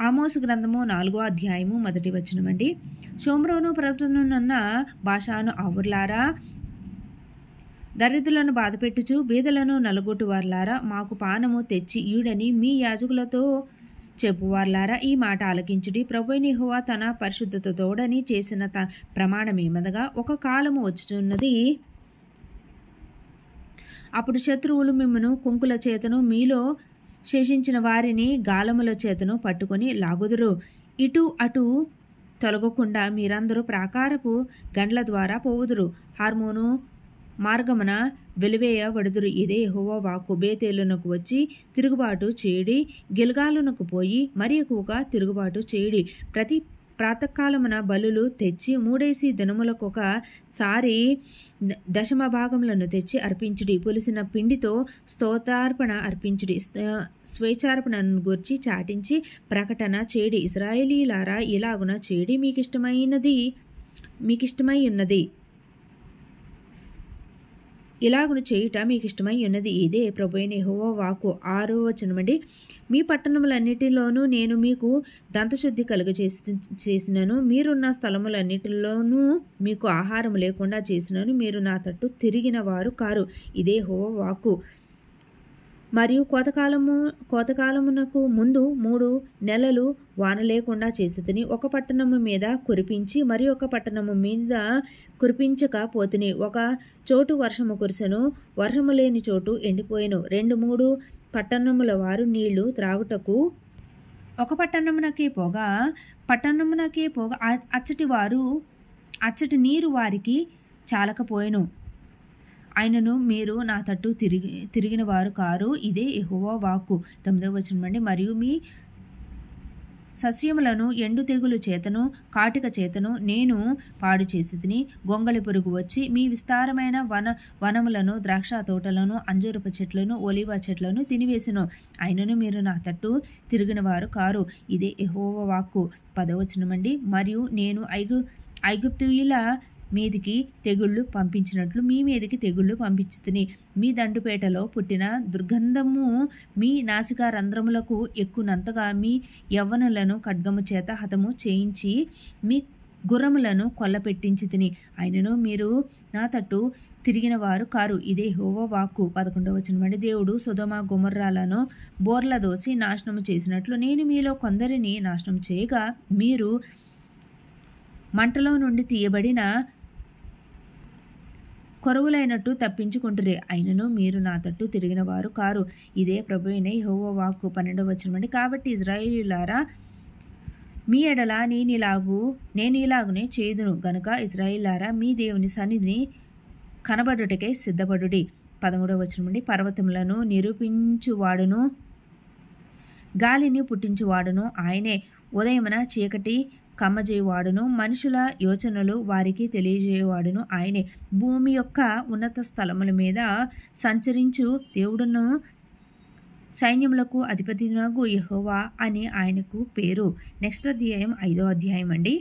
ఆమోసు గ్రంథము 4వ అధ్యాయము 1వ వచనమండి. షోమ్రోను ప్రభుత్వనున్న బాషాను ఆవుర్లారా, దరిద్రులను బాధపెట్టుచు బీదలను నలుగొట్టువార్లారా, మాకు పానము తెచ్చి ఈడని మీ యాజకులతో చెప్పువార్లారా, ఈ మాట ఆలకించుడి. ప్రభువైన యెహోవా తన పరిశుద్ధత తోడని చేసిన ప్రమాణమేమనగా, ఒక కాలము వచ్చుచున్నది, అప్పుడు శత్రువులు మిమ్మను కుంకుల చేతను మీలో శేషించిన వారిని గాలముల చేతను పట్టుకొని లాగుదురు. ఇటు అటు తొలగకుండా మీరందరూ ప్రాకారపు గండ్ల ద్వారా పోవుదురు. హార్మోను మార్గమున వెలివేయబడుదురు. ఇదే యెహోవా వాక్కు. బేతేలునకు వచ్చి తిరుగుబాటు చేయుడి, గిల్గాలునకు పోయి మరి ఎక్కువగా తిరుగుబాటు చేయుడి. ప్రతి ప్రాతకాలమున బలులు తెచ్చి 3 దినములకొకసారి దశమ భాగములను తెచ్చి అర్పించుడి. పులిసిన పిండితో స్తోత్రార్పణ అర్పించుడి. స్వేచ్ఛార్పణను గూర్చి చాటించి ప్రకటన చేయుడి. ఇశ్రాయేలీయులారా, ఇలాగున చేయుడి, మీకిష్టమై ఉన్నది. ఇలాగును చేయుట మీకు ఇష్టమై ఉన్నది. ఇదే ప్రభువైన యెహోవా వాక్కు. 6వ వచనమండి. మీ పట్టణములన్నిటిలోనూ నేను మీకు దంతశుద్ధి చేసినను, మీరున్న స్థలములన్నిటిలోనూ మీకు ఆహారం లేకుండా చేసినను, మీరు నా తట్టు తిరిగిన వారు కారు. ఇదే యెహోవా వాక్కు. మరియు కోతకాలమునకు ముందు 3 నెలలు వాన లేకుండా చేసితిని. ఒక పట్టణము మీద కురిపించి మరి ఒక పట్టణము మీద కురిపించకపోతిని. ఒక చోటు వర్షము కురిసెను, వర్షము లేని చోటు ఎండిపోయెను. 2-3 పట్టణముల వారు నీళ్లు త్రాగుటకు ఒక పట్టణమునకే పోగా అచ్చటి నీరు వారికి చాలకపోయెను. ఆయనను మీరు నా తట్టు తిరిగిన వారు కారు. ఇదే యెహోవా వాక్కు. 9వ వచనమండి. మరియు మీ సస్యములను ఎండు తెగులు చేతను కాటిక చేతను నేను పాడు చేసితిని. గొంగళి పురుగు వచ్చి మీ విస్తారమైన వనములను, ద్రాక్ష తోటలను, అంజూరపు చెట్లను, ఒలీవ చెట్లను తినివేసెను. ఆయనను మీరు నా తట్టు తిరిగిన వారు కారు. ఇదే యెహోవా వాక్కు. 10వ వచనమండి. మరియు నేను ఐగుప్తీయుల మీదికి తెగుళ్ళు పంపించినట్లు మీ మీదికి తెగుళ్ళు పంపించితిని. మీ దండుపేటలో పుట్టిన దుర్గంధము మీ నాసికా రంధ్రములకు ఎక్కునంతగా మీ యవ్వనులను ఖడ్గము చేత హతము చేయించి మీ గుర్రములను కొల్లపెట్టించి తిని. ఆయనను మీరు నా తట్టు తిరిగిన వారు కారు. ఇదే యెహోవా వాక్కు. 11వ వచనమండి. దేవుడు సొదొమ గొమొర్రాలను బోర్ల దోసి నాశనము చేసినట్లు నేను మీలో కొందరిని నాశనం చేయగా, మీరు మంటలో నుండి తీయబడిన కొరవులైనట్టు తప్పించుకుంటురే. అయినను మీరు నా తట్టు తిరిగిన వారు కారు. ఇదే ప్రభువైన యెహోవా వాక్కు. 12వ వచనమండి. కాబట్టి ఇశ్రాయేలీయులారా, మీ ఎడల నేను ఇలాగునే చేయుదును గనుక ఇశ్రాయేలీయులారా, మీ దేవుని సన్నిధిని కనబడుటకై సిద్ధపడుడి. 13వ వచనమండి. పర్వతములను నిరూపించువాడును గాలిని పుట్టించువాడును ఆయనే. ఉదయమున చీకటి కమ్మజేయువాడును మనుషుల యోచనలు వారికి తెలియజేయువాడును ఆయనే. భూమి యొక్క ఉన్నత స్థలముల మీద సంచరించు దేవుడును సైన్యములకు అధిపతినగు యెహోవా అని ఆయనకు పేరు. నెక్స్ట్ అధ్యాయం 5వ అధ్యాయం అండి.